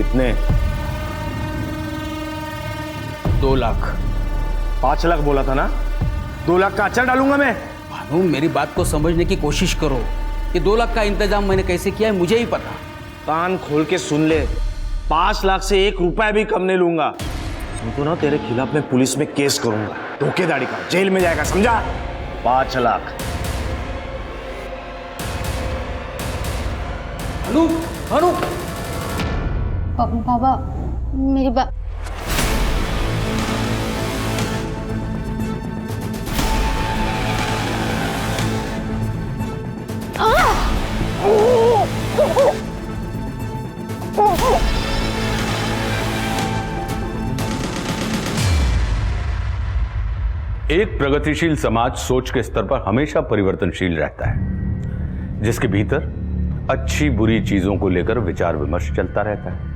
कितने? 2 लाख। 5 लाख बोला था ना? 2 लाख का अचार डालूंगा मैं। भानु, मेरी बात को समझने की कोशिश करो। ये 2 लाख का इंतजाम मैंने कैसे किया है मुझे ही पता। कान खोल के सुन ले, 5 लाख से 1 रुपया भी कम नहीं लूंगा। तो ना तेरे खिलाफ मैं पुलिस में केस करूंगा, धोखेधड़ी का, जेल में जाएगा, समझा? 5 लाख। भानु, भानु। बाबा मेरी बात। एक प्रगतिशील समाज सोच के स्तर पर हमेशा परिवर्तनशील रहता है, जिसके भीतर अच्छी बुरी चीजों को लेकर विचार विमर्श चलता रहता है।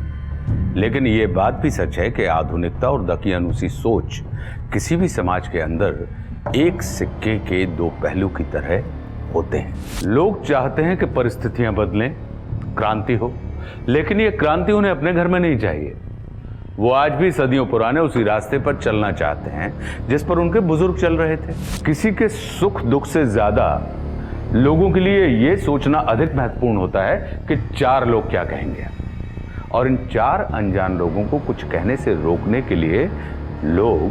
लेकिन यह बात भी सच है कि आधुनिकता और दकियानूसी सोच किसी भी समाज के अंदर एक सिक्के के 2 पहलू की तरह होते हैं। लोग चाहते हैं कि परिस्थितियां बदलें, क्रांति हो, लेकिन यह क्रांति उन्हें अपने घर में नहीं चाहिए। वो आज भी सदियों पुराने उसी रास्ते पर चलना चाहते हैं जिस पर उनके बुजुर्ग चल रहे थे। किसी के सुख दुख से ज्यादा लोगों के लिए यह सोचना अधिक महत्वपूर्ण होता है कि 4 लोग क्या कहेंगे, और इन 4 अनजान लोगों को कुछ कहने से रोकने के लिए लोग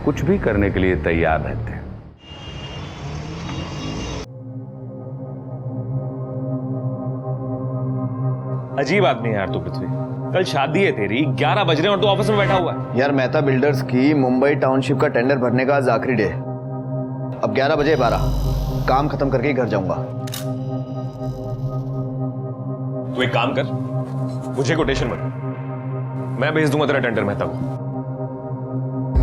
कुछ भी करने के लिए तैयार रहते हैं। अजीब आदमी है यार तू पृथ्वी। कल शादी है तेरी, 11 बज रहे हैं और तू ऑफिस में बैठा हुआ है। यार मेहता बिल्डर्स की मुंबई टाउनशिप का टेंडर भरने का आज आखिरी डे। अब 11 बजे 12 काम खत्म करके ही घर जाऊंगा। तू एक काम कर, मुझे कोटेशन मत, मैं भेज दूंगा तेरा टेंडर मेहता को।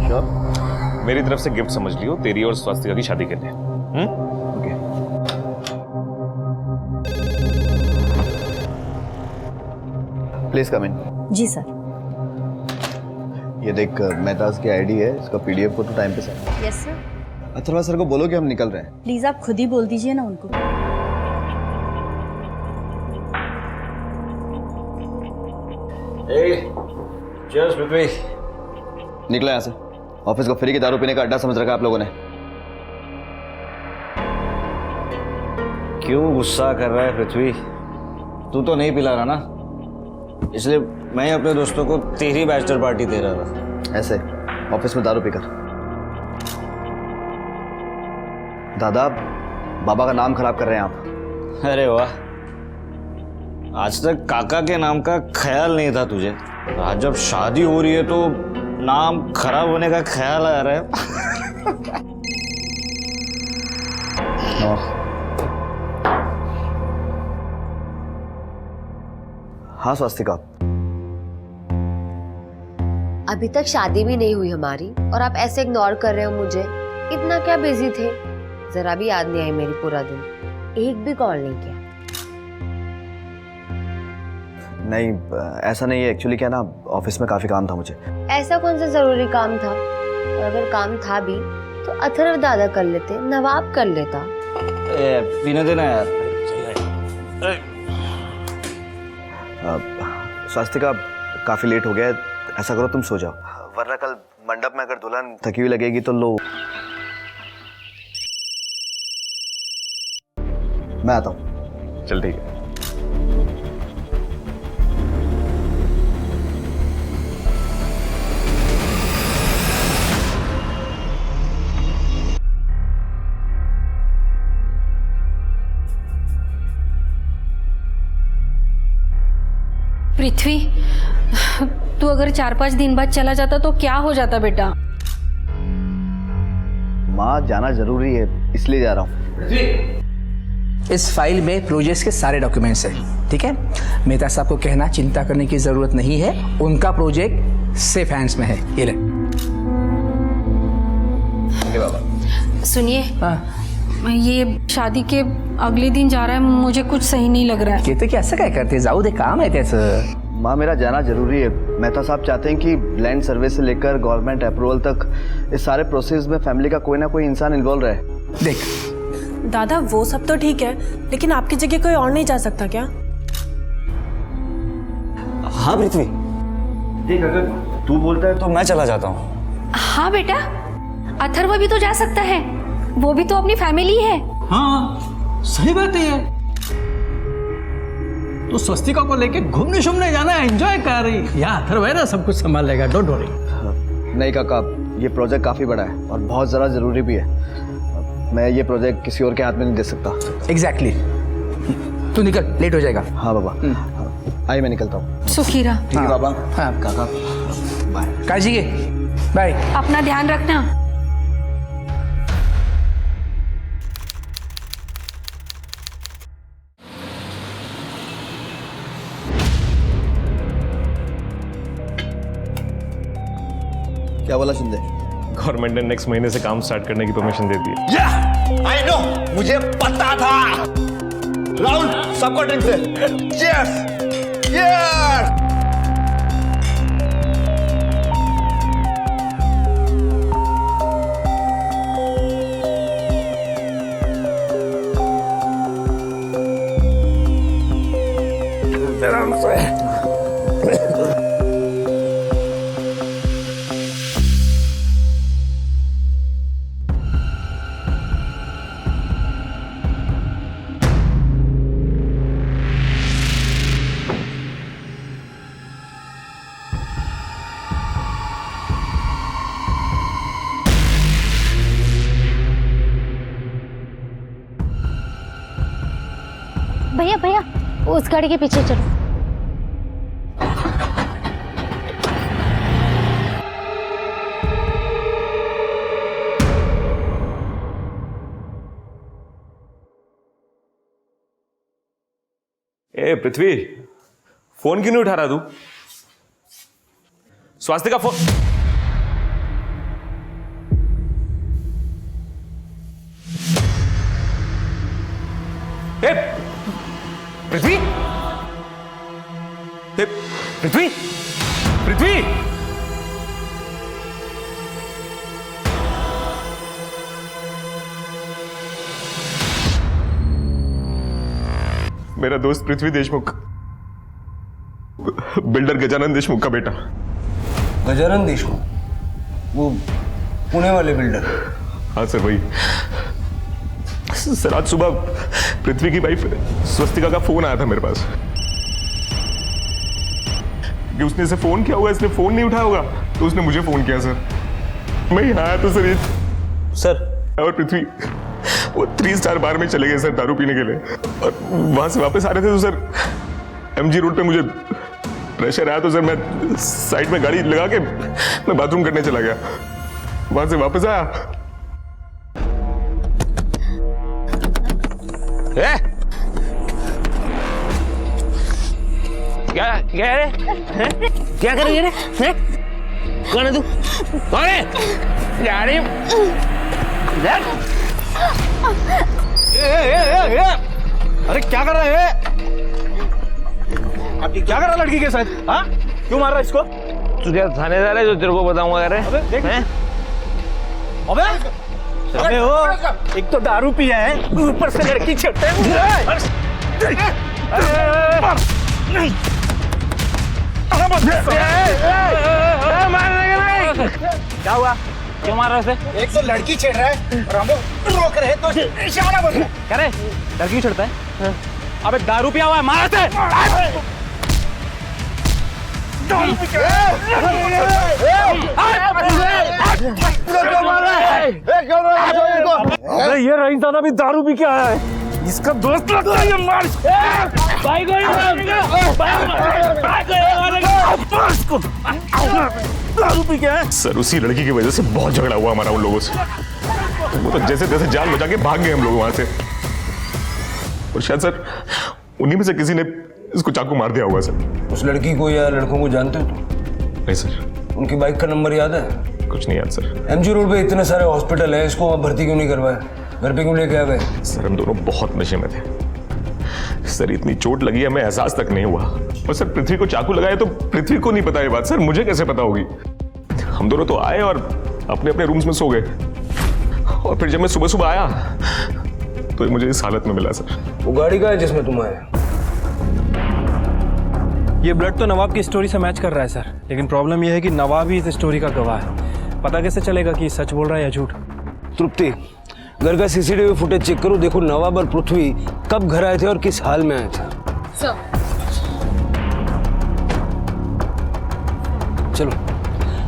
श्योर? मेरी तरफ से गिफ्ट समझ लियो, तेरी और स्वास्थ्य की शादी के लिए। ओके। Please come in. जी सर। ये देख, मेहताज की आईडी है, इसका पीडीएफ को तो टाइम पे send. Yes sir. Atharva sir को बोलो कि हम निकल रहे हैं। प्लीज आप खुद ही बोल दीजिए ना उनको। चीयर्स पृथ्वी। निकलो यहाँ से। ऑफिस को फ्री की दारू पीने का अड्डा समझ रखा है आप लोगों ने। क्यों गुस्सा कर रहा है पृथ्वी? तू तो नहीं पिला रहा ना, इसलिए मैं ही अपने दोस्तों को तेरी बैचलर पार्टी दे रहा था। ऐसे ऑफिस में दारू पीकर। दादा, बाबा का नाम खराब कर रहे हैं आप। अरे वाह, आज तक काका के नाम का ख्याल नहीं था तुझे, आज जब शादी हो रही है तो नाम खराब होने का ख्याल आ रहा है। हाँ स्वास्तिका, अभी तक शादी भी नहीं हुई हमारी और आप ऐसे इग्नोर कर रहे हो मुझे। इतना क्या बिजी थे? जरा भी याद नहीं आई मेरी पूरा दिन, एक भी कॉल नहीं किया। नहीं ऐसा नहीं है, एक्चुअली क्या ना, ऑफिस में काफी काम था मुझे। ऐसा कौन सा जरूरी काम था? और अगर काम था भी तो अथर्व दादा कर लेते, नवाब कर लेता। पीने देना यार। स्वास्तिका, काफी लेट हो गया है, ऐसा करो तुम सो जाओ, वरना कल मंडप में अगर दुल्हन थकी हुई लगेगी तो लो। मैं आता हूँ। चल ठीक है। पृथ्वी, तू अगर 4-5 दिन बाद चला जाता तो क्या हो जाता बेटा? माँ, जाना जरूरी है इसलिए जा रहा हूँ। इस फाइल में प्रोजेक्ट्स के सारे डॉक्यूमेंट्स हैं, ठीक है? मेहता साहब को कहना चिंता करने की जरूरत नहीं है, उनका प्रोजेक्ट सेफ हैंड्स में है। ये ले। बाबा सुनिए, ये शादी के अगले दिन जा रहा है, मुझे कुछ सही नहीं लग रहा है। कहते कि असं काय करते, जाऊ दे, काम है त्याचं। माँ, मेरा जाना जरूरी है। मेहता साहब चाहते हैं कि लैंड सर्वे से लेकर गवर्नमेंट अप्रूवल तक इस सारे प्रोसेस में फैमिली का कोई ना कोई इंसान इन्वॉल्व रहे। देख दादा, वो सब तो ठीक है, लेकिन आपकी जगह कोई और नहीं जा सकता क्या? हाँ पृथ्वी, देख अगर तू बोलता है तो मैं चला जाता हूँ। हाँ बेटा, अथर्व भी तो जा सकता है, वो भी तो अपनी फैमिली है। हाँ सही बात है यार, तो स्वस्तिका को लेके घूमने शूमने जाना है, एंजॉय कर रही। यहाँ अथर्व है ना, सब कुछ संभाल लेगा, डोंट वरी। नहीं काका, ये प्रोजेक्ट काफ़ी बड़ा है और बहुत ज़्यादा ज़रूरी भी है। मैं ये प्रोजेक्ट किसी और के हाथ में नहीं दे सकता। एग्जैक्टली तू निकल, लेट हो जाएगा। हाँ बाबा, आइए मैं निकलता हूँ। सुखीरा, ठीक है बाबा। हाँ काका बाय। काजी के बाय। अपना ध्यान रखना। क्या बोला शिंदे? गवर्नमेंट ने नेक्स्ट महीने से काम स्टार्ट करने की परमिशन दे दी है। आई नो, मुझे पता था। राहुल, सबको ड्रिंक से। Yes yes. भैया भैया, उस गाड़ी के पीछे चलो। ए पृथ्वी, फोन क्यों नहीं उठा रहा तू? स्वास्थ्य का फोन। ए पृथ्वी, ए पृथ्वी, पृथ्वी, मेरा दोस्त पृथ्वी देशमुख, बिल्डर गजानन देशमुख का बेटा। गजानन देशमुख, वो पुणे वाले बिल्डर? हाँ सर, वही। सर आज सुबह पृथ्वी की वाइफ स्वस्तिका का फोन आया था मेरे पास कि उसने इसे फोन किया होगा, इसने फोन नहीं उठाया होगा, तो उसने मुझे फोन किया सर। मैं यहाँ आया तो सर ये सर और पृथ्वी वो 3 स्टार बार में चले गए सर दारू पीने के लिए, और वहां से वापस आ रहे थे तो सर MG रोड पे मुझे प्रेशर आया, तो सर मैं साइड में गाड़ी लगा के मैं बाथरूम करने चला गया। वहां से वापस आया। क्या रे? क्या करेंगे रे? कौन है तू? कौन है? गाड़ी अरे क्या कर रहा है? आपकी क्या कर रहा लड़की के साथ? हाँ, क्यों मार रहा है इसको? तू क्या थानेदार है जो तेरे को बताऊंगा? अरे अबे हो, एक तो दारू पिया है, ऊपर से लड़की छेड़ते हैं। क्या हुआ? क्यों मार रहा है? एक तो लड़की छेड़ रहा है और हम लोग रोक रहे तो इशारा बोल रहा है। क्या रे? लड़की छेड़ता है? अबे दारू पिया हुआ है, मार से। ये रईसदादा भी दारू पी के आया है, इसका दोस्त लगता है। ये मार भाई को दारू पी के आया। सर उसी लड़की की वजह से बहुत झगड़ा हुआ हमारा उन लोगों से। वो तो जैसे तैसे जान बचा के भाग गए हम लोग वहां से, और शायद सर उन्हीं में से किसी ने इसको चाकू मार दिया होगा सर। उस लड़की को या लड़कों को जानते हो? नहीं सर। उनकी बाइक का नंबर याद है? कुछ नहीं याद सर। MG रोड पे इतने सारे हॉस्पिटल है, इसको वहां भर्ती क्यों नहीं करवाया? घर पे क्यों लेके आ गए? सर हम दोनों बहुत नशे में थे सर, इतनी चोट लगी हमें एहसास तक नहीं हुआ। और सर पृथ्वी को चाकू लगाया तो पृथ्वी को नहीं पता ये बात, सर मुझे कैसे पता होगी? हम दोनों तो आए और अपने अपने रूम्स में सो गए, और फिर जब मैं सुबह सुबह आया तो ये मुझे इस हालत में मिला सर। वो गाड़ी का है जिसमें तुम आए? ये ब्लड तो नवाब की स्टोरी से मैच कर रहा है सर, लेकिन प्रॉब्लम यह है कि नवाब ही इस स्टोरी का गवाह है। पता कैसे चलेगा कि सच बोल रहा है या झूठ? तृप्ति, घर का सीसीटीवी फुटेज चेक करो, देखो नवाब और पृथ्वी कब घर आए थे और किस हाल में आए थे। सर चलो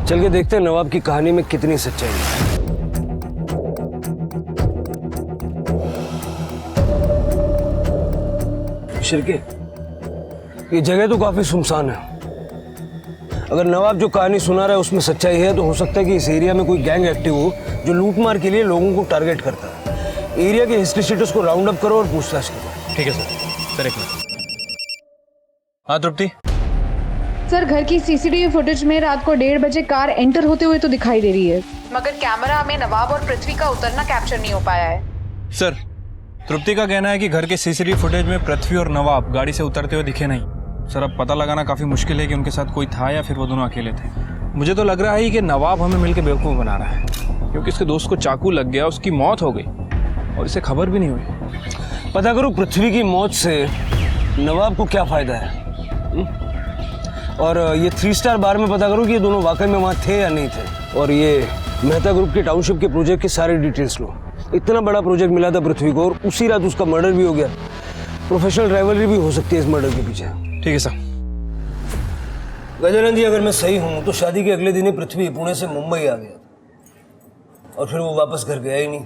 चल के देखते हैं नवाब की कहानी में कितनी सच्चाई है। शिरके, ये जगह तो काफी सुनसान है। अगर नवाब जो कहानी सुना रहा है उसमें सच्चाई है तो हो सकता है कि इस एरिया में कोई गैंग एक्टिव हो जो लूटमार के लिए लोगों को टारगेट करता है। एरिया के हिस्ट्री शीटर्स को राउंड अप करो और पूछताछ करो। ठीक है सर एक मिनट। हाँ तृप्ति। सर, घर की सीसीटीवी फुटेज में रात को 1:30 बजे कार एंटर होते हुए तो दिखाई दे रही है, मगर कैमरा में नवाब और पृथ्वी का उतरना कैप्चर नहीं हो पाया है। सर, तृप्ति का कहना है कि घर के सीसीटीवी फुटेज में पृथ्वी और नवाब गाड़ी से उतरते हुए दिखे नहीं। सर, अब पता लगाना काफ़ी मुश्किल है कि उनके साथ कोई था या फिर वो दोनों अकेले थे। मुझे तो लग रहा है कि नवाब हमें मिलकर बेवकूफ़ बना रहा है, क्योंकि उसके दोस्त को चाकू लग गया, उसकी मौत हो गई और इसे खबर भी नहीं हुई। पता करो पृथ्वी की मौत से नवाब को क्या फायदा है। और ये 3 स्टार बार में पता करो कि ये दोनों वाकई में वहाँ थे या नहीं थे। और ये मेहता ग्रुप के टाउनशिप के प्रोजेक्ट की सारी डिटेल्स लो। इतना बड़ा प्रोजेक्ट मिला था पृथ्वी को और उसी रात उसका मर्डर भी हो गया। प्रोफेशनल राइवलरी भी हो सकती है इस मर्डर के पीछे। ठीक है सर। गजानन जी, अगर मैं सही हूं तो शादी के अगले दिन ही पृथ्वी पुणे से मुंबई आ गया और फिर वो वापस घर गया ही नहीं।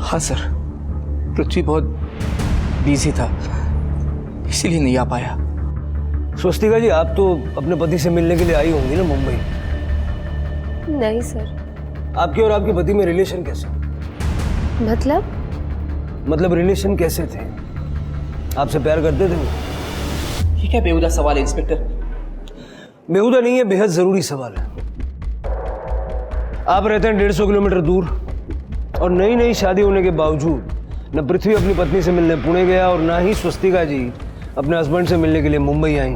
हाँ सर, पृथ्वी बहुत बिजी था, इसीलिए नहीं आ पाया। स्वस्तिका जी, आप तो अपने पति से मिलने के लिए आई होंगी ना मुंबई? नहीं सर। आपके और आपके पति में रिलेशन कैसे? मतलब रिलेशन कैसे थे? आपसे प्यार करते थे वो? ये क्या बेहुदा सवाल है इंस्पेक्टर? बेहुदा नहीं है, बेहद जरूरी सवाल है। आप रहते हैं 150 किलोमीटर दूर और नई शादी होने के बावजूद न पृथ्वी अपनी पत्नी से मिलने पुणे गया और ना ही स्वस्तिका जी अपने हस्बैंड से मिलने के लिए मुंबई आई।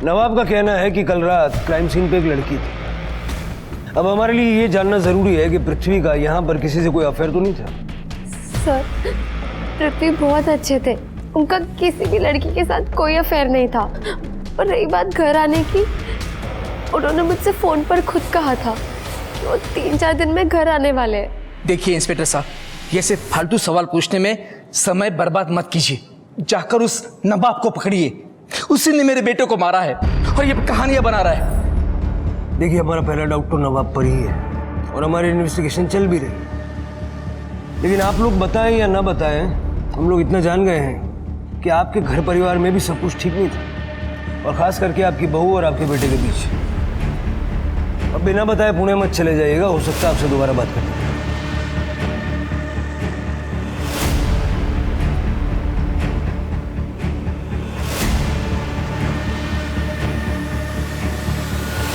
नवाब का कहना है कि कल रात क्राइम सीन पे एक लड़की थी। अब हमारे लिए ये जानना जरूरी है कि पृथ्वी का यहाँ पर किसी से कोई अफेयर तो नहीं था? सर, पृथ्वी बहुत अच्छे थे, उनका किसी भी लड़की के साथ कोई अफेयर नहीं था। और रही बात घर आने की, उन्होंने मुझसे फोन पर खुद कहा था कि वो 3-4 दिन में घर आने वाले हैं। देखिए इंस्पेक्टर साहब, ये सिर्फ फालतू सवाल पूछने में समय बर्बाद मत कीजिए। जाकर उस नवाब को पकड़िए, उसी ने मेरे बेटे को मारा है और ये कहानियां बना रहा है। देखिए, हमारा पहला डाउट तो नवाब पर ही है और हमारी इन्वेस्टिगेशन चल भी रही। लेकिन आप लोग बताएं या ना बताएं, हम लोग इतना जान गए हैं कि आपके घर परिवार में भी सब कुछ ठीक नहीं था, और खास करके आपकी बहू और आपके बेटे के बीच। अब बिना बताए पुणे मत चले जाइएगा, हो सकता है आपसे दोबारा बात करते हैं।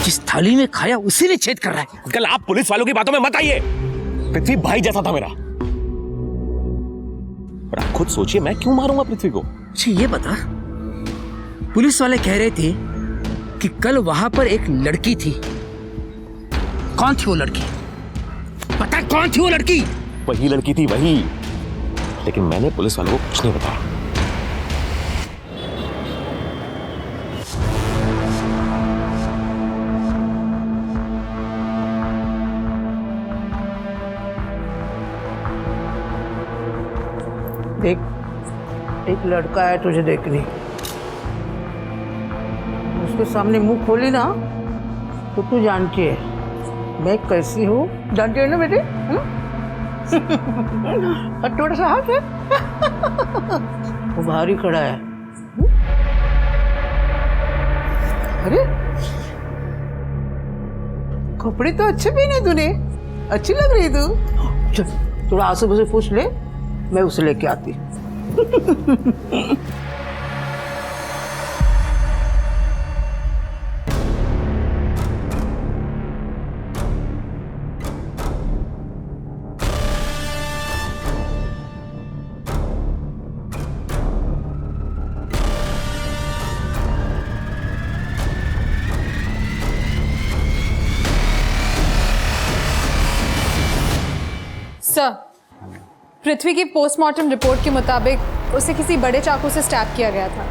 जिस थाली में खाया उसी में छेद कर रहा है। कल आप पुलिस वालों की बातों में मत आइए। पृथ्वी भाई जैसा था मेरा। और आप खुद सोचिए, मैं क्यों मारूंगा पृथ्वी को? अच्छा ये बता, पुलिस वाले कह रहे थे कि कल वहां पर एक लड़की थी। कौन थी वो लड़की? पता कौन थी वो लड़की? वही लड़की थी, वही। लेकिन मैंने पुलिस वालों को कुछ नहीं बताया। देख, एक लड़का है तुझे देखने, उसके सामने मुंह खोली ना तो तू जानती है मैं कैसी हूँ। जानती है ना बेटे? और थोड़ा सा हाथ है वो भारी खड़ा है। अरे कपड़े तो अच्छे पहने तूने, अच्छी लग रही तू। चल थोड़ा आसू पासू पूछ ले, मैं उसे लेके आती। सर, पृथ्वी की पोस्टमार्टम रिपोर्ट के मुताबिक उसे किसी बड़े चाकू से स्टैब किया गया था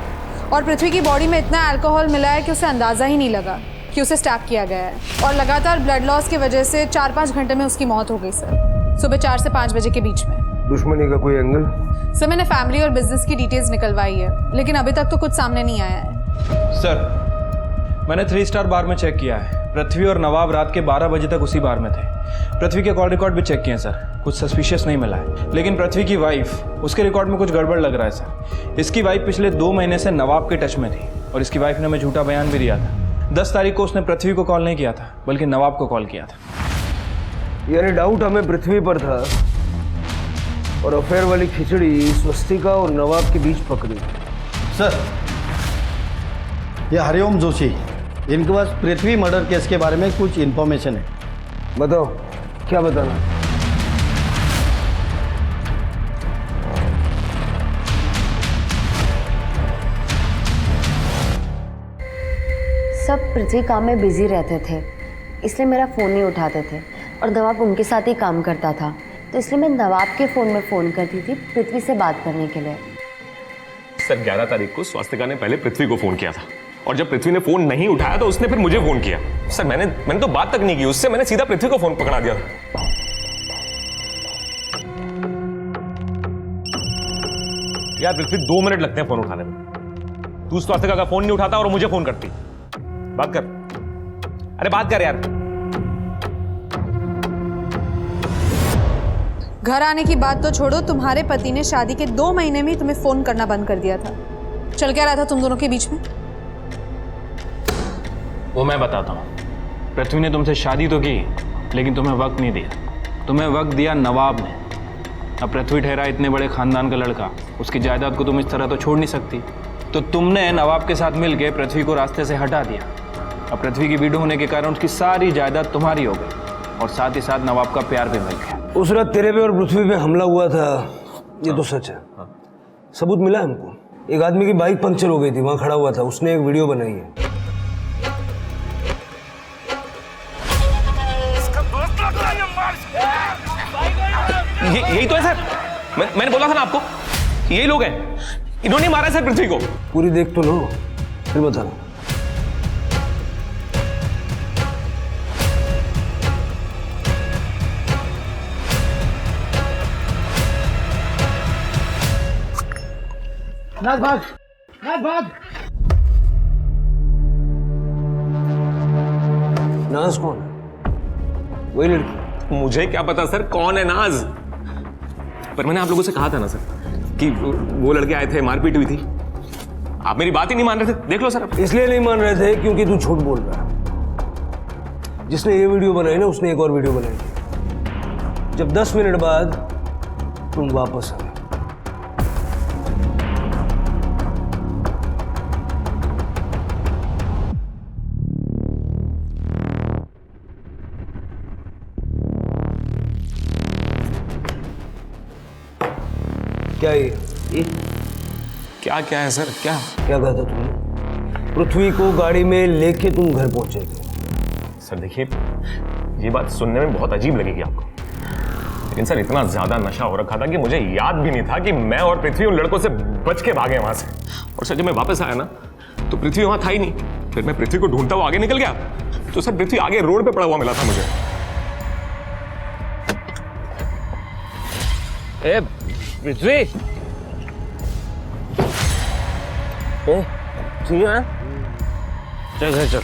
और पृथ्वी की बॉडी में इतना अल्कोहल मिला है कि उसे अंदाज़ा ही नहीं लगा कि उसे स्टैब किया गया है और लगातार ब्लड लॉस की वजह से 4-5 घंटे में उसकी मौत हो गई सर, सुबह 4 से 5 बजे के बीच में। दुश्मनी का कोई एंगल? सर मैंने फैमिली और बिजनेस की डिटेल्स निकलवाई है लेकिन अभी तक तो कुछ सामने नहीं आया है। सर मैंने 3 स्टार बार में चेक किया है। पृथ्वी और नवाब रात के 12 बजे तक उसी बार में थे। पृथ्वी के कॉल रिकॉर्ड भी चेक किए हैं सर, कुछ सस्पिशियस नहीं मिला है। लेकिन पृथ्वी की वाइफ, उसके रिकॉर्ड में कुछ गड़बड़ लग रहा है सर। इसकी वाइफ पिछले 2 महीने से नवाब के टच में थी और इसकी वाइफ ने हमें झूठा बयान भी दिया था। 10 तारीख को उसने पृथ्वी को कॉल नहीं किया था बल्कि नवाब को कॉल किया था। यानी डाउट हमें पृथ्वी पर था और अफेयर वाली खिचड़ी स्वस्तिका और नवाब के बीच पकड़ी। सर, ये हरिओम जोशी, इनके पास पृथ्वी मर्डर केस के बारे में कुछ इन्फॉर्मेशन है। बताओ, क्या बताना? सब पृथ्वी काम में बिजी रहते थे इसलिए मेरा फ़ोन नहीं उठाते थे और नवाब उनके साथ ही काम करता था, तो इसलिए मैं नवाब के फ़ोन में फ़ोन करती थी पृथ्वी से बात करने के लिए। सर 11 तारीख को स्वास्तिका ने पहले पृथ्वी को फोन किया था और जब पृथ्वी ने फोन नहीं उठाया तो उसने फिर मुझे फोन किया। सर मैंने तो बात तक नहीं की उससे, मैंने सीधा पृथ्वी को फोन पकड़ा दिया था। यार पृथ्वी 2 मिनट लगते हैं फोन उठाने में, तू स्वास्तिका का फोन नहीं उठाता और मुझे फोन करती। बात कर, अरे बात कर यार। घर आने की बात तो छोड़ो, तुम्हारे पति ने शादी के 2 महीने में ही तुम्हें फोन करना बंद कर दिया था। चल क्या रहा था तुम दोनों के बीच में? वो मैं बताता हूँ। पृथ्वी ने तुमसे शादी तो की लेकिन तुम्हें वक्त नहीं दिया। तुम्हें वक्त दिया नवाब ने। अब पृथ्वी ठहरा इतने बड़े खानदान का लड़का, उसकी जायदाद को तुम इस तरह तो छोड़ नहीं सकती, तो तुमने नवाब के साथ मिलकर पृथ्वी को रास्ते से हटा दिया। अब पृथ्वी की विडो होने के कारण उसकी सारी जायदाद तुम्हारी हो गई और साथ ही साथ नवाब का प्यार भी मिल गया। उस रात तेरे पे और पृथ्वी पे हमला हुआ था, ये तो सच है। सबूत मिला हमको। एक आदमी की बाइक पंक्चर हो गई थी, वहां खड़ा हुआ था, उसने एक वीडियो बनाई है। यही तो है सर, मैंने बोला था ना आपको, यही लोग हैं, इन्होंने मारा है सर पृथ्वी को। पूरी देख तो लो फिर बताना। नाथ भाग, नाथ भाग। नाज कौन है? वही लड़की। मुझे क्या पता सर कौन है नाज, पर मैंने आप लोगों से कहा था ना सर कि वो लड़के आए थे, मारपीट हुई थी। आप मेरी बात ही नहीं मान रहे थे, देख लो सर। इसलिए नहीं मान रहे थे क्योंकि तू झूठ बोल रहा है। जिसने ये वीडियो बनाई ना, उसने एक और वीडियो बनाई थी जब 10 मिनट बाद तुम वापस आए। क्या ये क्या है सर? क्या कहा था तुमने? पृथ्वी को गाड़ी में लेके तुम घर पहुंचे थे। सर देखिए, ये बात सुनने में बहुत अजीब लगेगी आपको, लेकिन सर इतना ज्यादा नशा हो रखा था कि मुझे याद भी नहीं था कि मैं और पृथ्वी उन लड़कों से बच के भागे वहां से। और सर जब मैं वापस आया ना तो पृथ्वी वहां था ही नहीं। फिर मैं पृथ्वी को ढूंढता हुआ आगे निकल गया तो सर पृथ्वी आगे रोड पे पड़ा हुआ मिला था मुझे। ए पृथ्वी, ठीक है, चल घर चल।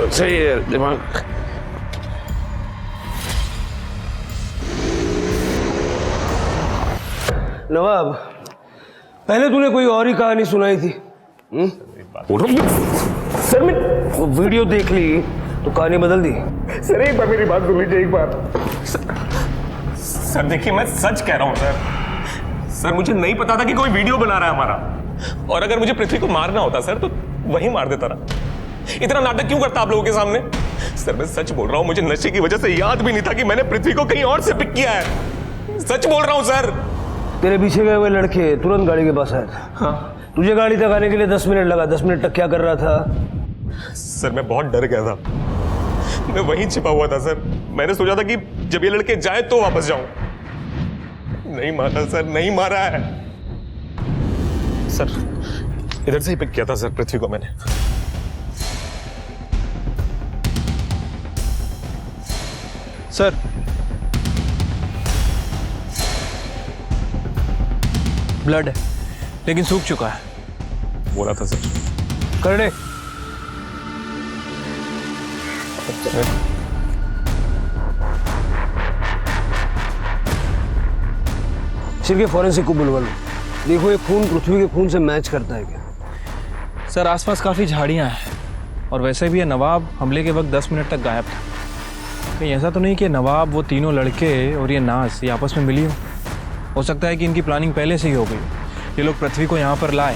सही है दिमाग। नवाब, पहले तूने कोई और ही कहानी सुनाई थी। सर मैं वो वीडियो देख ली तो कहानी बदल दी। सर एक बार मेरी बात सुन लीजिए, एक बार। सर देखिए, मैं सच कह रहा हूं सर मुझे नहीं पता था कि कोई वीडियो बना रहा है हमारा, और अगर मुझे पृथ्वी को मारना होता सर तो वही मार देता ना। इतना नाटक क्यों करता आप लोगों के सामने? सर मैं सच बोल रहा हूं, मुझे नशे की वजह से याद भी नहीं था कि मैंने पृथ्वी को कहीं और से पिक किया है। सच बोल रहा हूं सर। तेरे पीछे गए हुए लड़के तुरंत गाड़ी के पास आए थे। हाँ। तुझे गाड़ी तक आने के लिए 10 मिनट लगा। 10 मिनट तक क्या कर रहा था? सर मैं बहुत डर गया था। मैं वहीं छिपा हुआ था सर। मैंने सोचा था कि जब ये लड़के जाए तो वापस जाऊं। नहीं मारा सर, नहीं मारा है सर। इधर से ही पिक किया था सर पृथ्वी को मैंने। सर ब्लड है लेकिन सूख चुका है। बोला था सर। कर दे। शिरके फॉरेंसिक को बुलवा लो। देखो ये खून पृथ्वी के खून से मैच करता है क्या? सर आसपास काफ़ी झाड़ियां हैं और वैसे भी ये नवाब हमले के वक्त 10 मिनट तक गायब था। कहीं ऐसा तो नहीं कि नवाब, वो तीनों लड़के और ये नाज ये आपस में मिली हो सकता है कि इनकी प्लानिंग पहले से ही हो गई। ये लोग पृथ्वी को यहाँ पर लाए,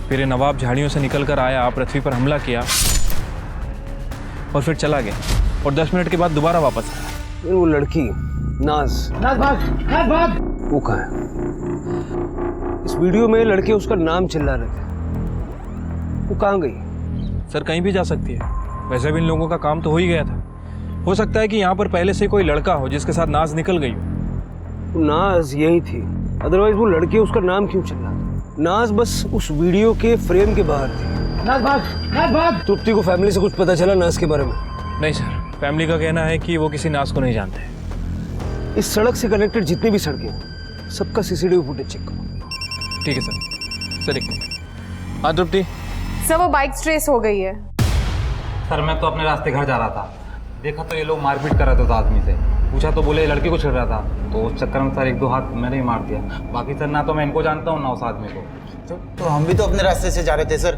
फिर ये नवाब झाड़ियों से निकल कर आया, पृथ्वी पर हमला किया और फिर चला गया और 10 मिनट के बाद दोबारा वापस आया। वो लड़की नाज भाग वो कहाँ है? इस वीडियो में लड़के उसका नाम चिल्ला रहे थे, वो कहाँ गई? सर कहीं भी जा सकती है। वैसे भी इन लोगों का काम तो हो ही गया था। हो सकता है कि यहाँ पर पहले से कोई लड़का हो जिसके साथ नाज निकल गई हो। नाज यही थी, अदरवाइज वो लड़के उसका नाम क्यों चिल्ला? नाज बस उस वीडियो के फ्रेम के बाहर थी। नाज भाग। तृप्ति को फैमिली से कुछ पता चला नाज के बारे में? नहीं सर, फैमिली का कहना है कि वो किसी नाज को नहीं जानते। इस सड़क से कनेक्टेड जितनी भी सड़कें सबका सीसीटीवी फुटेज चेक करो। ठीक है सर। सर एक मिनट। हाँ तृप्ति। सर वो बाइक ट्रेस हो गई है। सर मैं तो अपने रास्ते घर जा रहा था, देखा तो ये लोग मारपीट कर रहे थे उस आदमी से। पूछा तो बोले लड़की को छिड़ रहा था, तो उस चक्कर में सर 1-2 हाथ मैंने ही मार दिया। बाकी सर ना तो मैं इनको जानता हूँ ना उस आदमी को। तो हम भी तो अपने रास्ते से जा रहे थे सर,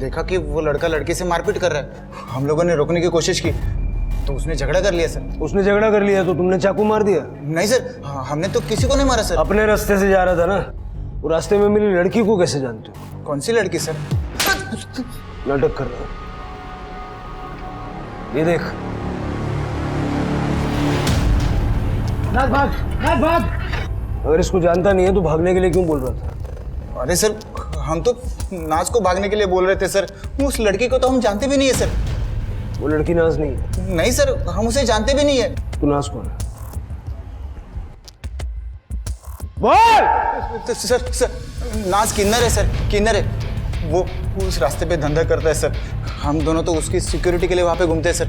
देखा कि वो लड़का लड़की से मारपीट कर रहा है। हम लोगों ने रोकने की कोशिश की तो उसने झगड़ा कर लिया सर। उसने झगड़ा कर लिया तो तुमने चाकू मार दिया? नहीं सर, हमने तो किसी को नहीं मारा सर। अपने रास्ते से जा रहा था ना, वो रास्ते में मिली लड़की को कैसे जानते हो? कौन सी लड़की सर? नाटक कर रहा है। ये देख। भाग। अगर इसको जानता नहीं है तो भागने के लिए क्यों बोल रहा था? अरे सर हम तो नाज को भागने के लिए बोल रहे थे सर, उस लड़की को तो हम जानते भी नहीं है सर। वो लड़की नाज नहीं है। नहीं सर, हम उसे जानते भी नहीं है। तू नाज कौन है? बोल। सर नाज किन्नर है सर, किन्नर है। वो उस रास्ते पे धंधा करता है सर। हम दोनों तो उसकी सिक्योरिटी के लिए वहाँ पे घूमते हैं सर।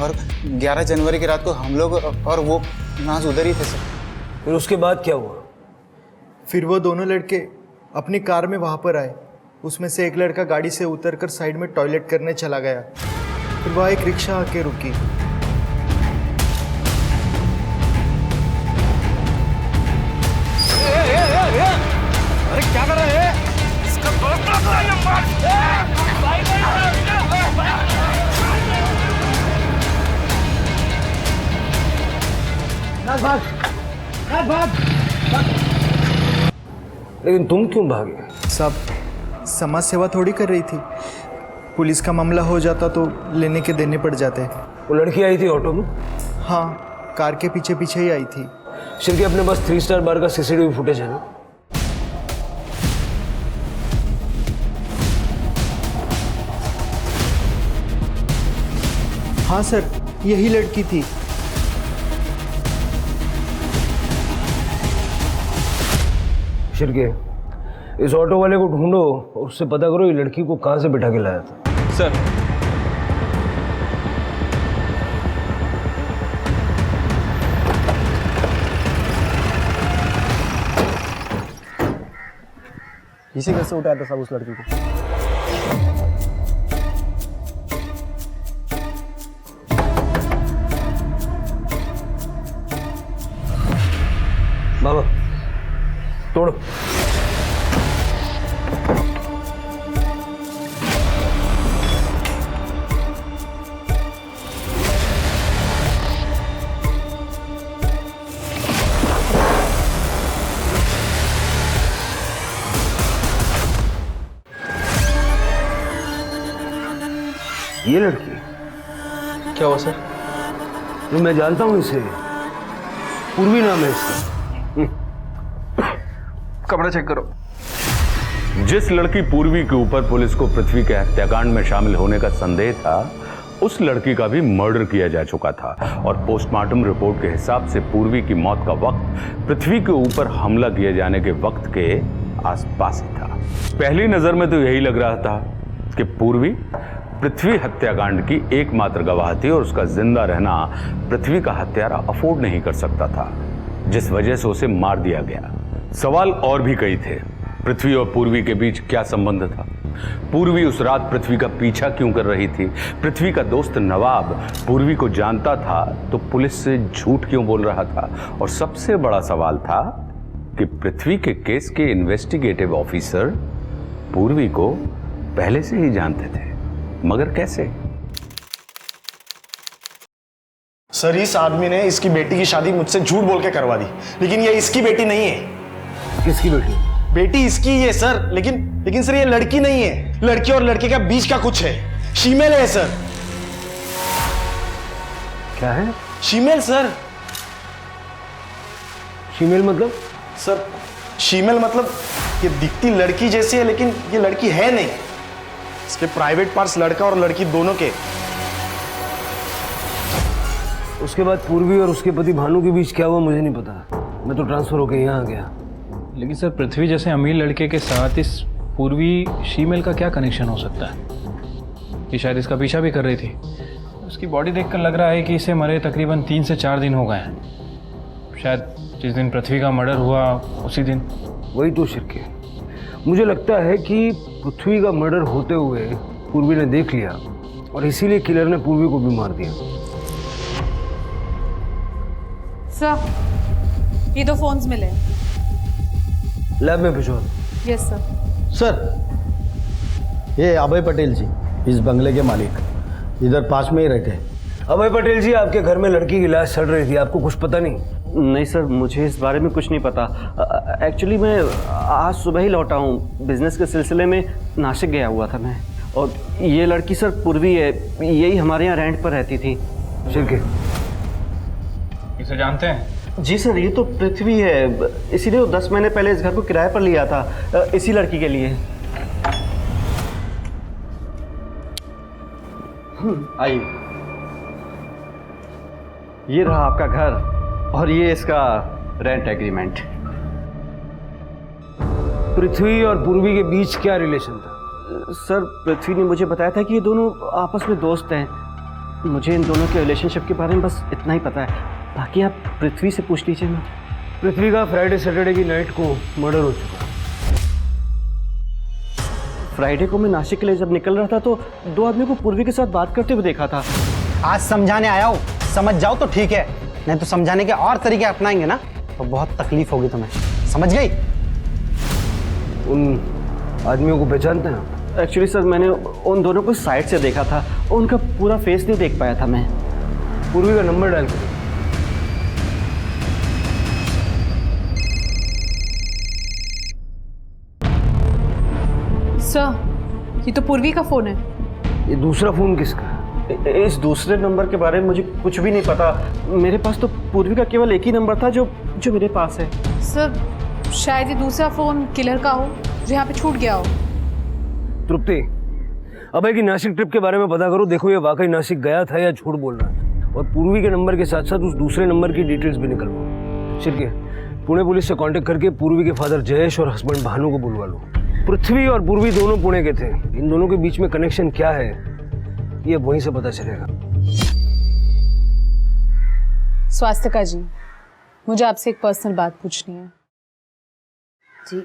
और 11 जनवरी की रात को हम लोग और वो नाज उधर ही थे सर। फिर उसके बाद क्या हुआ? फिर वो दोनों लड़के अपनी कार में वहाँ पर आए। उसमें से एक लड़का गाड़ी से उतरकर साइड में टॉयलेट करने चला गया। फिर वहाँ एक रिक्शा आके रुकी। अरे क्या कर रहे हैं? इसका भाग। लेकिन तुम क्यों भागे? सब समाज सेवा थोड़ी कर रही थी। पुलिस का मामला हो जाता तो लेने के देने पड़ जाते। वो लड़की आई थी ऑटो में? हाँ, कार के पीछे पीछे ही आई थी। शिरके अपने पास 3 स्टार बार का सीसीटीवी फुटेज है ना? हाँ सर, यही लड़की थी। शिरके इस ऑटो वाले को ढूंढो और उससे पता करो ये लड़की को कहाँ से बिठा के लाया था। सर इसी कैसे उठाया था सब उस लड़की को? बाबा तोड़ो। ये लड़की क्या हुआ सर? मैं जानता हूँ इसे, पूर्वी नाम है इसका। कमरा चेक करो। जिस लड़की पूर्वी के ऊपर पुलिस को पृथ्वी के हत्याकांड में शामिल होने का संदेह था, उस लड़की का भी मर्डर किया जा चुका था और पोस्टमार्टम रिपोर्ट के हिसाब से पूर्वी की मौत का वक्त पृथ्वी के ऊपर हमला किए जाने के वक्त के आसपास ही था। पहली नजर में तो यही लग रहा था कि पूर्वी पृथ्वी हत्याकांड की एकमात्र गवाह थी और उसका जिंदा रहना पृथ्वी का हत्यारा अफोर्ड नहीं कर सकता था, जिस वजह से उसे मार दिया गया। सवाल और भी कई थे। पृथ्वी और पूर्वी के बीच क्या संबंध था? पूर्वी उस रात पृथ्वी का पीछा क्यों कर रही थी? पृथ्वी का दोस्त नवाब पूर्वी को जानता था तो पुलिस से झूठ क्यों बोल रहा था? और सबसे बड़ा सवाल था कि पृथ्वी के केस के इन्वेस्टिगेटिव ऑफिसर पूर्वी को पहले से ही जानते थे, मगर कैसे? सर, इस आदमी ने इसकी बेटी की शादी मुझसे झूठ बोल के करवा दी, लेकिन ये इसकी बेटी नहीं है। किसकी बेटी? बेटी इसकी ही है सर, लेकिन सर ये लड़की नहीं है। लड़की और लड़के के बीच का कुछ है, फीमेल है सर। क्या है? Female sir. फीमेल मतलब? सर फीमेल मतलब ये दिखती लड़की जैसी है, लेकिन ये लड़की है नहीं। इसके प्राइवेट पार्ट्स लड़का और लड़की दोनों के। उसके बाद पूर्वी और उसके पति भानु के बीच क्या हुआ मुझे नहीं पता। मैं तो ट्रांसफर होकर यहाँ आ गया। लेकिन सर, पृथ्वी जैसे अमीर लड़के के साथ इस पूर्वी शीमेल का क्या कनेक्शन हो सकता है? कि शायद इसका पीछा भी कर रही थी। उसकी बॉडी देखकर लग रहा है कि इसे मरे तकरीबन 3 से 4 दिन हो गए हैं। शायद जिस दिन पृथ्वी का मर्डर हुआ उसी दिन। वही तो शिरके, मुझे लगता है कि पृथ्वी का मर्डर होते हुए पूर्वी ने देख लिया और इसीलिए किलर ने पूर्वी को भी मार दिया। सर, ये 2 फोन्स मिले। लैब में भिजवा। Yes sir. सर, ये अभय पटेल जी, इस बंगले के मालिक, इधर पास में ही रहते हैं। अभय पटेल जी, आपके घर में लड़की की लाश सड़ रही थी, आपको कुछ पता नहीं? नहीं सर, मुझे इस बारे में कुछ नहीं पता। एक्चुअली मैं आज सुबह ही लौटा हूँ, बिजनेस के सिलसिले में नासिक गया हुआ था मैं। और ये लड़की सर पूर्वी है, यही हमारे यहाँ रेंट पर रहती थी। शिरके, इसे जानते हैं? जी सर, ये तो पृथ्वी है, इसीलिए वो 10 महीने पहले इस घर को किराए पर लिया था, इसी लड़की के लिए। आइए, ये रहा आपका घर और ये इसका रेंट एग्रीमेंट। पृथ्वी और पूर्वी के बीच क्या रिलेशन था? सर, पृथ्वी ने मुझे बताया था कि ये दोनों आपस में दोस्त हैं। मुझे इन दोनों के रिलेशनशिप के बारे में बस इतना ही पता है, बाकी आप पृथ्वी से पूछ लीजिए ना। पृथ्वी का फ्राइडे सैटरडे की नाइट को मर्डर हो चुका। फ्राइडे को मैं नासिक के लिए जब निकल रहा था तो 2 आदमी को पूर्वी के साथ बात करते हुए देखा था। आज समझाने आया हूँ, समझ जाओ तो ठीक है, नहीं तो समझाने के और तरीके अपनाएंगे ना तो बहुत तकलीफ होगी तुम्हें, समझ गई? उन आदमियों को पहचानते हैं? एक्चुअली सर, मैंने उन दोनों को साइड से देखा था, उनका पूरा फेस नहीं देख पाया था मैं। पूर्वी का नंबर डायल करो। सर, ये तो पूर्वी का फोन है। ये दूसरा फोन किसका? इस दूसरे नंबर के बारे में मुझे कुछ भी नहीं पता। मेरे पास तो पूर्वी का केवल एक ही नंबर था जो मेरे पास है। सर, शायद ये दूसरा फोन किलर का हो जो यहाँ पे छूट गया हो। तृप्ति, अभय की नासिक ट्रिप के बारे में पता करो, देखो ये वाकई नासिक गया था या झूठ बोल रहा है। और पूर्वी के नंबर के साथ साथ उस दूसरे नंबर की डिटेल्स भी निकलवाओ। शिरके, पुणे पुलिस से कांटेक्ट करके पूर्वी के फादर जयेश और हस्बैंड भानु को बुलवा लो। पृथ्वी और पूर्वी दोनों पुणे के थे, इन दोनों के बीच में कनेक्शन क्या है ये वहीं से पता चलेगा। स्वास्थ्यका जी, मुझे आपसे एक पर्सनल बात पूछनी है। जी।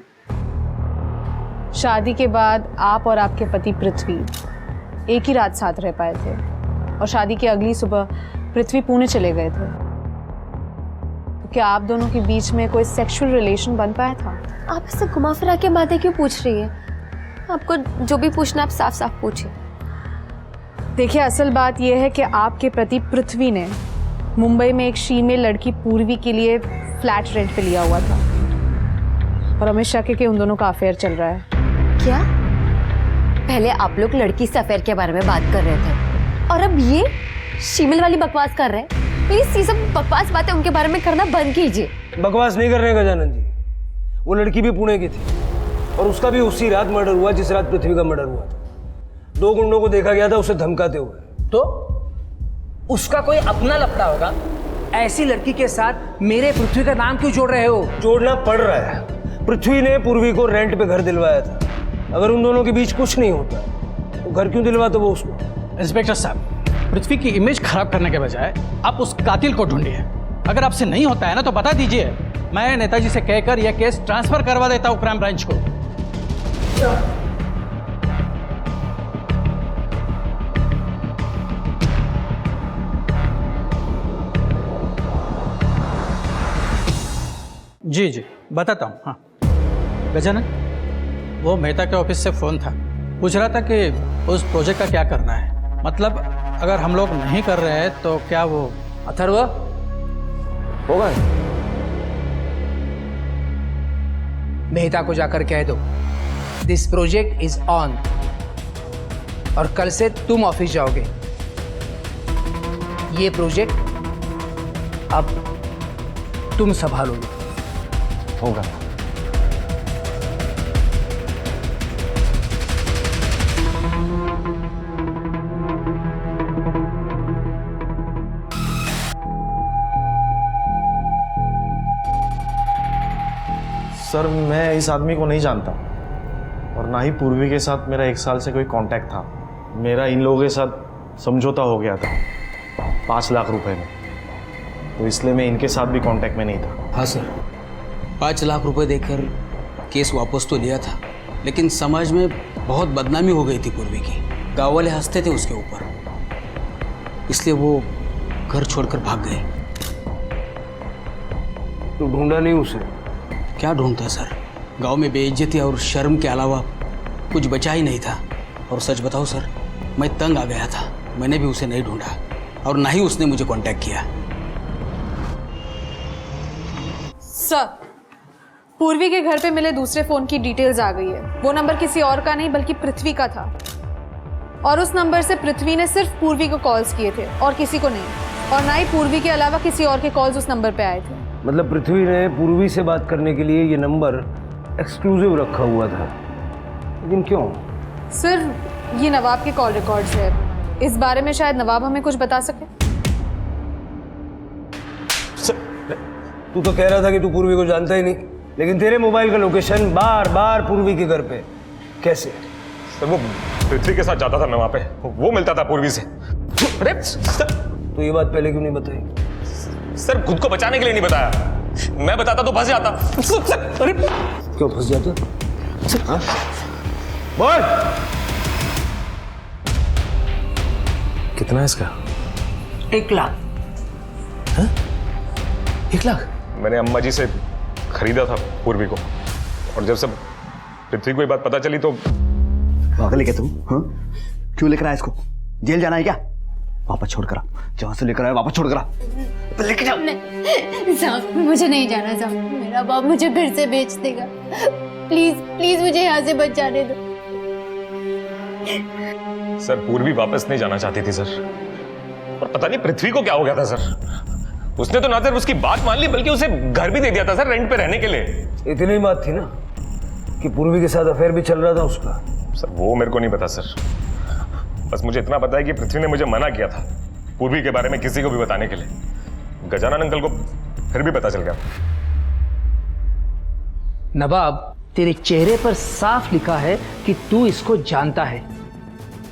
शादी के बाद आप और आपके पति पृथ्वी एक ही रात साथ रह पाए थे और शादी की अगली सुबह पृथ्वी पुणे चले गए थे। तो क्या आप दोनों के बीच में कोई सेक्सुअल रिलेशन बन पाया था? आप इससे घुमा फिरा के बातें क्यों पूछ रही है? आपको जो भी पूछना आप साफ साफ पूछिए। देखिए, असल बात यह है कि आपके पति पृथ्वी ने मुंबई में एक फीमेल लड़की पूर्वी के लिए फ्लैट रेंट पे लिया हुआ था और हमें शक है कि उन दोनों का अफेयर चल रहा है। क्या? पहले आप लोग लड़की से अफेयर के बारे में बात कर रहे थे और अब ये फीमेल वाली बकवास कर रहे हैं। प्लीज ये सब बकवास बातें उनके बारे में करना बंद कीजिए। बकवास नहीं कर रहे गजानन जी, वो लड़की भी पुणे की थी और उसका भी उसी रात मर्डर हुआ जिस रात पृथ्वी का मर्डर हुआ था। 2 गुंडों को देखा गया था उसे धमकाते हुए। तो उसका कोई अपना लफड़ा होगा। ऐसी लड़की के साथ मेरे पृथ्वी का नाम क्यों जोड़ रहे हो? जोड़ना पड़ रहा है। पृथ्वी ने पूर्वी को रेंट पे घर दिलवाया था। अगर उन दोनों के बीच कुछ नहीं होता तो घर क्यों दिलवाता वो उसको? इंस्पेक्टर साहब, पृथ्वी की इमेज खराब करने के बजाय आप उस कातिल को ढूंढिए। अगर आपसे नहीं होता है ना तो बता दीजिए, मैं नेताजी से कहकर यह केस ट्रांसफर करवा देता हूँ क्राइम ब्रांच को। जी जी बताता हूँ। हाँ गजानन, वो मेहता के ऑफिस से फ़ोन था, पूछ रहा था कि उस प्रोजेक्ट का क्या करना है। मतलब अगर हम लोग नहीं कर रहे हैं तो क्या वो अथर्व होगा? मेहता को जाकर कह दो दिस प्रोजेक्ट इज ऑन, और कल से तुम ऑफिस जाओगे। ये प्रोजेक्ट अब तुम संभालोगे। होगा। सर मैं इस आदमी को नहीं जानता और ना ही पूर्वी के साथ मेरा 1 साल से कोई कांटेक्ट था। मेरा इन लोगों के साथ समझौता हो गया था 5 लाख रुपए में, तो इसलिए मैं इनके साथ भी कांटेक्ट में नहीं था। हाँ सर, 5 लाख रुपए देकर केस वापस तो लिया था, लेकिन समाज में बहुत बदनामी हो गई थी पूर्वी की। गाँव वाले हंसते थे उसके ऊपर, इसलिए वो घर छोड़कर भाग गए। तो ढूंढा नहीं उसे? क्या ढूंढता सर, गांव में बेइज्जती और शर्म के अलावा कुछ बचा ही नहीं था। और सच बताओ सर, मैं तंग आ गया था। मैंने भी उसे नहीं ढूंढा और ना ही उसने मुझे कांटेक्ट किया। सर, पूर्वी के घर पे मिले दूसरे फोन की डिटेल्स आ गई है। वो नंबर किसी और का नहीं बल्कि पृथ्वी का था, और उस नंबर से पृथ्वी ने सिर्फ पूर्वी को कॉल्स किए थे और किसी को नहीं, और ना ही पूर्वी के अलावा किसी और के कॉल्स उस नंबर पे आए थे। मतलब पृथ्वी ने पूर्वी से बात करने के लिए ये नंबर एक्सक्लूसिव रखा हुआ था, लेकिन क्यों? सर, ये नवाब के कॉल रिकॉर्ड्स है। इस बारे में शायद नवाब हमें कुछ बता सके। तू तो कह रहा था कि तू पूर्वी को जानता ही नहीं, लेकिन तेरे मोबाइल का लोकेशन बार बार पूर्वी के घर पे कैसे? सर वो पृथ्वी के साथ जाता था मैं वहां पे, वो मिलता था पूर्वी से। अरे सर, तो ये बात पहले क्यों नहीं बताई? सर खुद को बचाने के लिए नहीं बताया, मैं बताता तो फंस जाता। अरे क्यों फंस जाता? हाँ? बोल। कितना है इसका? 1 लाख। हाँ? 1 लाख? मैंने अम्मा जी से खरीदा था पूर्वी को, और जब सब पृथ्वी को ये बात पता चली तो पागल है क्या तुम? हाँ? क्यों लेकर आया इसको? जेल जाना है क्या? वापस छोड़ कर, जहां से लेकर आया वापस छोड़ कर लेके जाओ। साहब, मुझे नहीं जाना साहब, मेरा बाप मुझे फिर से बेच देगा। प्लीज प्लीज मुझे यहाँ से बचाने दो। सर पूर्वी वापस नहीं जाना चाहती थी सर, और पता नहीं पृथ्वी को क्या हो गया था सर। उसने तो ना सिर्फ उसकी बात मान ली बल्कि उसे घर भी दे दिया था सर रेंट पे रहने के लिए। इतनी ही बात थी ना कि पूर्वी के साथ अफेयर भी चल रहा था उसका? सर वो मेरे को नहीं पता सर, बस मुझे इतना पता है कि पृथ्वी ने मुझे मना किया था पूर्वी के बारे में किसी को भी बताने के लिए। गजानन अंकल को फिर भी पता चल गया। नवाब, तेरे चेहरे पर साफ लिखा है कि तू इसको जानता है।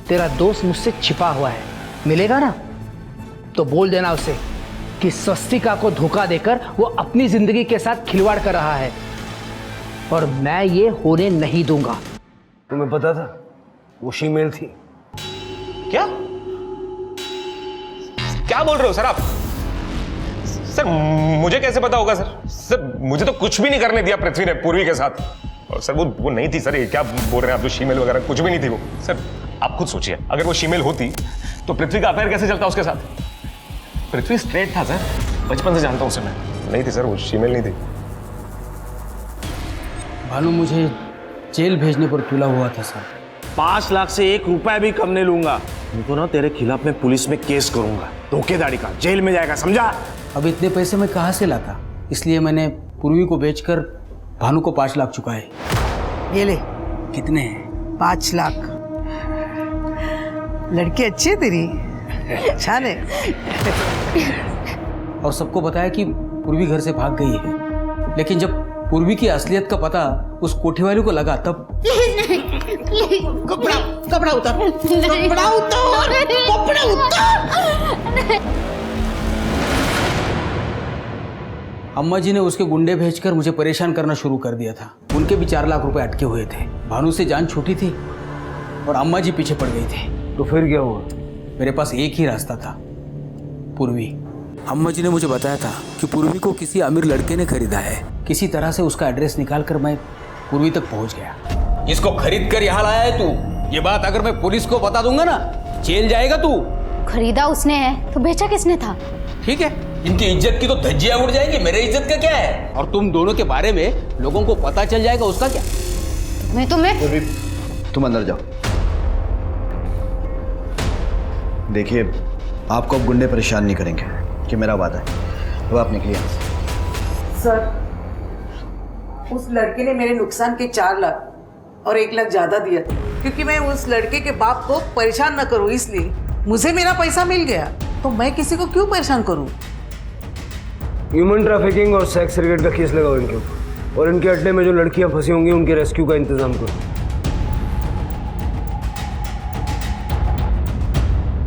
तेरा दोस्त मुझसे छिपा हुआ है, मिलेगा ना तो बोल देना उसे कि स्वस्तिका को धोखा देकर वो अपनी जिंदगी के साथ खिलवाड़ कर रहा है, और मैं ये होने नहीं दूंगा। तुम्हें पता था वो शीमेल थी? क्या क्या बोल रहे हो सर आप? सर मुझे कैसे पता होगा सर? सर मुझे तो कुछ भी नहीं करने दिया पृथ्वी ने पूर्वी के साथ। और सर वो नहीं थी सर, ये क्या बोल रहे हैं आप? जो शीमेल वगैरह कुछ भी नहीं थी वो। सर आप खुद सोचिए, अगर वो शीमेल होती तो पृथ्वी का अफेयर कैसे चलता उसके साथ? पृथ्वी स्ट्रेट था सर, बचपन से जानता हूं उसे मैं। नहीं थी सर, वो शीमेल नहीं थी। भानु मुझे जेल भेजने पर तुला हुआ था सर। 5 लाख से 1 रुपया भी कम नहीं लूंगा। तुमको ना तेरे खिलाफ मैं पुलिस में केस करूंगा, धोखेधड़ी का, जेल में जाएगा, समझा? अब इतने पैसे मैं कहाँ से लाता, इसलिए मैंने पूर्वी को बेचकर भानु को 5 लाख चुकाए। ये ले। कितने? 5 लाख। लड़की अच्छी है तेरी। छान है। और सबको बताया कि पूर्वी घर से भाग गई है, लेकिन जब पूर्वी की असलियत का पता उस कोठी वाले को लगा तब कपड़ा कपड़ा उतार, कपड़ा उतार, कपड़ा उतार। अम्मा जी ने उसके गुंडे भेजकर मुझे परेशान करना शुरू कर दिया था। उनके भी 4 लाख रुपए अटके हुए थे। भानु से जान छूटी थी और अम्मा जी पीछे पड़ गई थी। तो फिर क्या हुआ? मेरे पास एक ही रास्ता था, पूर्वी। अम्मा जी ने मुझे बताया था कि पूर्वी को किसी अमीर लड़के ने खरीदा है। किसी तरह से उसका एड्रेस निकाल कर मैं पूर्वी तक पहुंच गया। इसको खरीद कर यहाँ लाया है तू। ये बात अगर मैं पुलिस को बता दूंगा ना, जेल जाएगा तू। खरीदा उसने है तो बेचा किसने था? ठीक है, इनकी इज्जत की तो धज्जियां उड़ जाएंगी, मेरे इज्जत का क्या है? और तुम दोनों के बारे में लोगों को पता चल जाएगा, उसका क्या? तुम अंदर जाओ। देखिए, आपको अब गुंडे परेशान नहीं करेंगे कि मेरा वादा है। वो आप निकलिए। सर, उस लड़के ने मेरे नुकसान के 4 लाख और 1 लाख ज्यादा दिया, क्योंकि मैं उस लड़के के बाप को परेशान न करूं, इसलिए मुझे मेरा पैसा मिल गया तो मैं किसी को क्यों परेशान करूं? ह्यूमन ट्रैफिकिंग और सेक्स रेकेट का केस लगाओ इनके ऊपर, और इनके अड्डे में जो लड़कियां फंसी होंगी उनके रेस्क्यू का इंतजाम करो।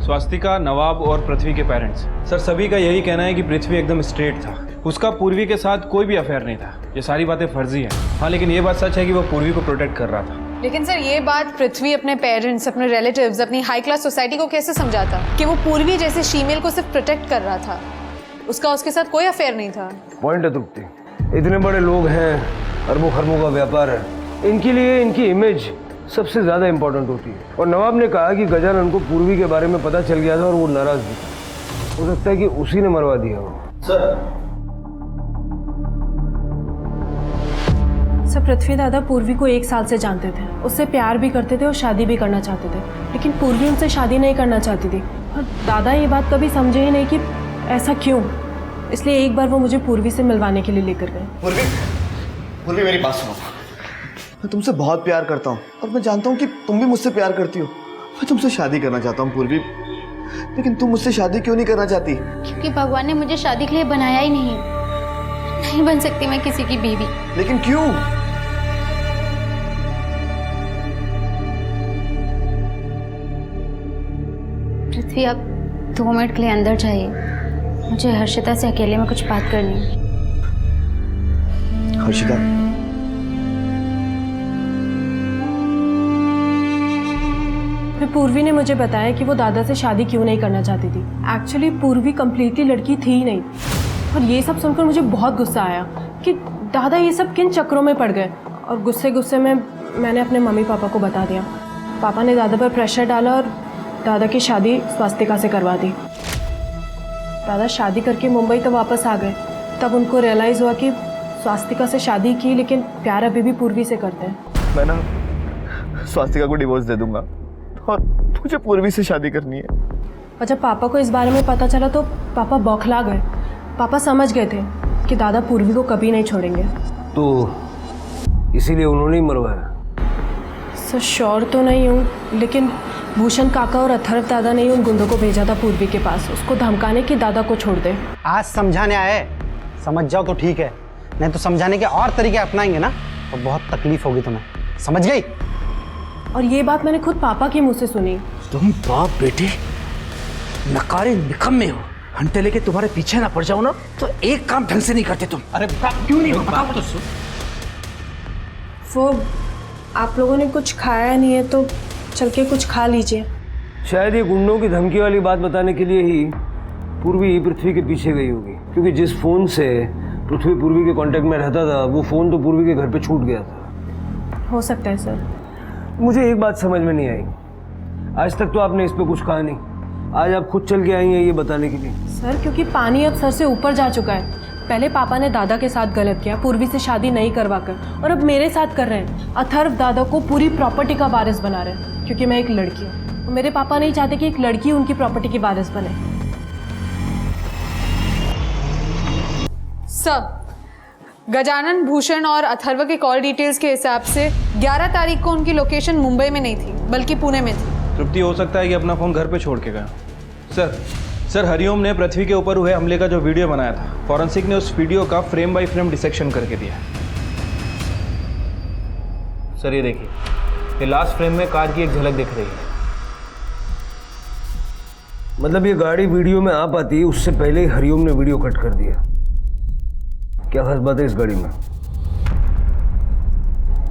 स्वास्तिका, नवाब और पृथ्वी के पेरेंट्स, सर सभी का यही कहना है कि पृथ्वी एकदम स्ट्रेट था। उसका पूर्वी के साथ कोई भी अफेयर नहीं था। ये सारी बातें फर्जी हैं। हाँ, लेकिन ये बात सच है कि वो पूर्वी को प्रोटेक्ट कर रहा था। लेकिन सर ये बात पृथ्वी अपने पेरेंट्स, अपने रिलेटिव्स, अपनी हाई क्लास सोसाइटी को कैसे समझाता कि वो पूर्वी जैसे फीमेल को सिर्फ प्रोटेक्ट कर रहा था? उसका उसके साथ कोई अफेयर नहीं था। पॉइंट है तृप्ति, इतने बड़े लोग हैं, अरबों खरबों का व्यापार है, इनके लिए इनकी इमेज सबसे ज़्यादा इंपॉर्टेंट होती है। और नवाब ने कहा कि गजानन को पूर्वी के बारे में पता चल गया था और वो नाराज भी था। हो सकता है कि उसी ने मरवा दिया हो। सर, पृथ्वी दादा पूर्वी को 1 साल से जानते थे, उससे प्यार भी करते थे और शादी भी करना चाहते थे, लेकिन पूर्वी उनसे शादी नहीं करना चाहती थी। और दादा ये बात कभी समझे ही नहीं कि ऐसा क्यों। इसलिए एक बार वो मुझे पूर्वी से मिलवाने के लिए लेकर गए। पूर्वी मेरी बात सुनो। मैं तुमसे बहुत प्यार करता हूँ और मैं जानता हूँ कि तुम भी मुझसे प्यार करती हो। मैं तुमसे शादी करना चाहता हूँ पूर्वी, लेकिन तुम मुझसे शादी क्यों नहीं करना चाहती? क्योंकि भगवान ने मुझे शादी के लिए बनाया ही नहीं। नहीं बन सकती मैं किसी की बीवी। लेकिन क्यों? पृथ्वी, आप 2 मिनट के लिए अंदर जाइए। मुझे हर्षिता से अकेले में कुछ बात करनी है। हर्षिता, फिर पूर्वी ने मुझे बताया कि वो दादा से शादी क्यों नहीं करना चाहती थी। एक्चुअली पूर्वी कम्प्लीटली लड़की थी ही नहीं। और ये सब सुनकर मुझे बहुत गुस्सा आया कि दादा ये सब किन चक्रों में पड़ गए। और गुस्से गुस्से में मैंने अपने मम्मी पापा को बता दिया। पापा ने दादा पर प्रेशर डाला और दादा की शादी स्वास्तिका से करवा दी। दादा शादी करके मुंबई तो वापस आ गए। तब उनको रियलाइज़ हुआ कि स्वास्तिका से शादी की, लेकिन प्यार अभी भी पूर्वी से करते हैं। मैं ना स्वास्तिका को डिवोर्स दे दूंगा और मुझे पूर्वी से शादी करनी है। और जब पापा को इस बारे में पता चला तो पापा बौखला गए। पापा समझ गए थे कि दादा पूर्वी को कभी नहीं छोड़ेंगे। तो इसीलिए उन्होंने ही मरवाया? सर श्योर तो नहीं हूँ, लेकिन भूषण काका और अथर्व दादा ने ही उन गुंडों को भेजा था पूर्वी के पास, उसको धमकाने की दादा को छोड़ दे। आज समझाने आए, समझ जाओ तो ठीक है, नहीं तो समझाने के और तरीके अपनाएंगे ना तो बहुत तकलीफ होगी तुम्हें, समझ गई? और ये बात मैंने खुद पापा के मुंह से सुनी। तुम बाप बेटे नकारे निकम्मे हो। घंटे लेके तुम्हारे पीछे ना पड़ जाओ ना तो एक काम ढंग से नहीं करते तुम। अरे क्यों नहीं बताओ तो सुन। वो आप लोगों ने कुछ खाया नहीं है तो चल के कुछ खा लीजिए। शायद ये गुंडों की धमकी वाली बात बताने के लिए ही पूर्वी पृथ्वी के पीछे गई होगी, क्योंकि जिस फोन से पृथ्वी पूर्वी के कांटेक्ट में रहता था वो फोन तो पूर्वी के घर पे छूट गया था। हो सकता है सर। मुझे एक बात समझ में नहीं आई, आज तक तो आपने इस पे कुछ कहा नहीं, आज आप खुद चल के आई हैं ये बताने के लिए। सर क्योंकि पानी अब सर से ऊपर जा चुका है। पहले पापा ने दादा के साथ गलत किया, पूर्वी से शादी नहीं करवाकर, और अब मेरे साथ कर रहे हैं। अथर्व दादा को पूरी प्रॉपर्टी का वारिस बना रहे हैं क्योंकि मैं एक लड़की हूँ। तो मेरे पापा नहीं चाहते कि एक लड़की उनकी प्रॉपर्टी की वारिस बने। सर, गजानन, भूषण और अथर्व के कॉल डिटेल्स के हिसाब से 11 तारीख को उनकी लोकेशन मुंबई में नहीं थी बल्कि पुणे में थी। तृप्ति, हो सकता है कि अपना फ़ोन घर पे छोड़ के गया। सर हरिओम ने पृथ्वी के ऊपर हुए हमले का जो वीडियो बनाया था, फॉरेंसिक ने उस वीडियो का फ्रेम बाय फ्रेम डिसेक्शन करके दिया। सर ये देखिए, ये लास्ट फ्रेम में कार की एक झलक दिख रही है। मतलब ये गाड़ी वीडियो में आ पाती उससे पहले ही हरिओम ने वीडियो कट कर दिया। क्या खास बात है इस गाड़ी में?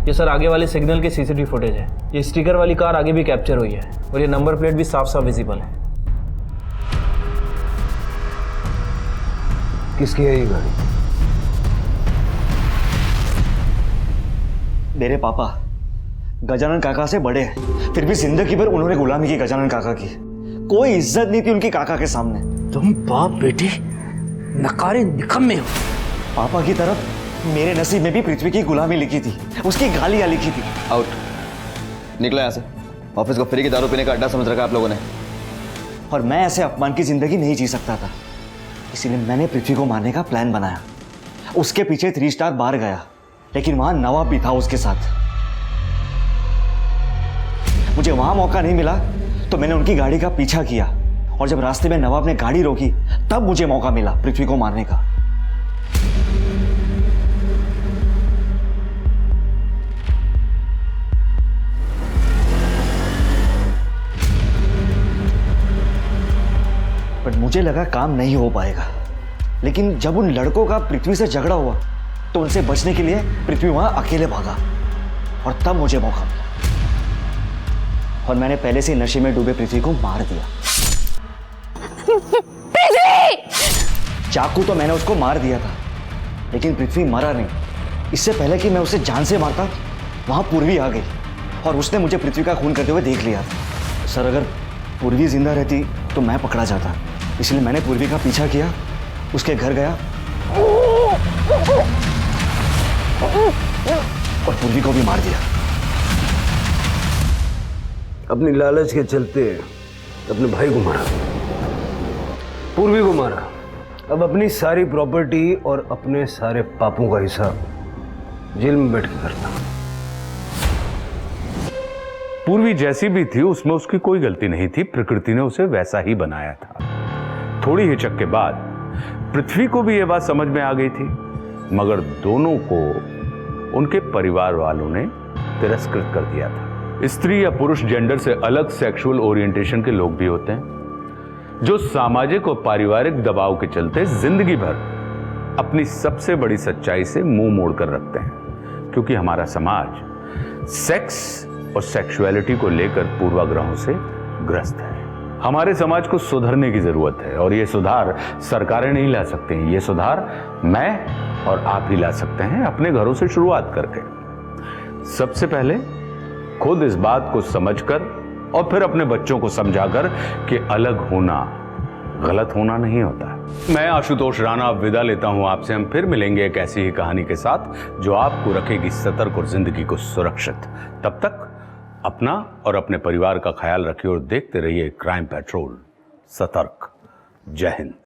ये सर आगे वाले सिग्नल के सीसीटीवी फुटेज है। ये स्टिकर वाली कार आगे भी कैप्चर हुई है और ये नंबर प्लेट भी साफ साफ विजिबल है। किसकी है ये गाड़ी? मेरे पापा गजानन काका से बड़े हैं, फिर भी जिंदगी भर उन्होंने गुलामी की गजानन काका की। कोई इज्जत नहीं थी उनकी काका के सामने। तुम बाप बेटे नकारे निकम्मे हो। पापा की तरफ मेरे नसीब में भी पृथ्वी की गुलामी लिखी थी, उसकी गालियां लिखी थी। आउट, निकलो यहाँ से। ऑफिस को फ्री की दारू पीने का अड्डा समझ रखा आप लोगों ने। और मैं ऐसे अपमान की जिंदगी नहीं जी सकता था, इसीलिए मैंने पृथ्वी को मारने का प्लान बनाया। उसके पीछे 3 स्टार बार गया, लेकिन वहां नवाब भी था उसके साथ। मुझे वहां मौका नहीं मिला तो मैंने उनकी गाड़ी का पीछा किया, और जब रास्ते में नवाब ने गाड़ी रोकी तब मुझे मौका मिला पृथ्वी को मारने का। बट मुझे लगा काम नहीं हो पाएगा, लेकिन जब उन लड़कों का पृथ्वी से झगड़ा हुआ तो उनसे बचने के लिए पृथ्वी वहां अकेले भागा, और तब मुझे मौका मिला और मैंने पहले से नशे में डूबे पृथ्वी को मार दिया। चाकू तो मैंने उसको मार दिया था, लेकिन पृथ्वी मरा नहीं। इससे पहले कि मैं उसे जान से मारता वहां पूर्वी आ गई और उसने मुझे पृथ्वी का खून करते हुए देख लिया था। सर अगर पूर्वी जिंदा रहती तो मैं पकड़ा जाता, इसलिए मैंने पूर्वी का पीछा किया, उसके घर गया और पूर्वी को भी मार दिया। अपनी लालच के चलते अपने भाई को मारा, पूर्वी को मारा। अब अपनी सारी प्रॉपर्टी और अपने सारे पापों का हिसाब जेल में बैठ के करता। पूर्वी जैसी भी थी उसमें उसकी कोई गलती नहीं थी, प्रकृति ने उसे वैसा ही बनाया था। थोड़ी हिचक के बाद पृथ्वी को भी यह बात समझ में आ गई थी, मगर दोनों को उनके परिवार वालों ने तिरस्कृत कर दिया था। स्त्री या पुरुष जेंडर से अलग सेक्सुअल ओरिएंटेशन के लोग भी होते हैं जो सामाजिक और पारिवारिक दबाव के चलते जिंदगी भर अपनी सबसे बड़ी सच्चाई से मुंह मोड़कर रखते हैं, क्योंकि हमारा समाज सेक्स और सेक्सुअलिटी को लेकर पूर्वाग्रहों से ग्रस्त है। हमारे समाज को सुधरने की जरूरत है, और यह सुधार सरकारें नहीं ला सकती हैं। यह सुधार मैं और आप ही ला सकते हैं, अपने घरों से शुरुआत करके। सबसे पहले खुद इस बात को समझकर और फिर अपने बच्चों को समझाकर कि अलग होना गलत होना नहीं होता। मैं आशुतोष राणा अब विदा लेता हूं आपसे। हम फिर मिलेंगे एक ऐसी ही कहानी के साथ जो आपको रखेगी सतर्क और जिंदगी को सुरक्षित। तब तक अपना और अपने परिवार का ख्याल रखिए और देखते रहिए क्राइम पेट्रोल। सतर्क। जय हिंद।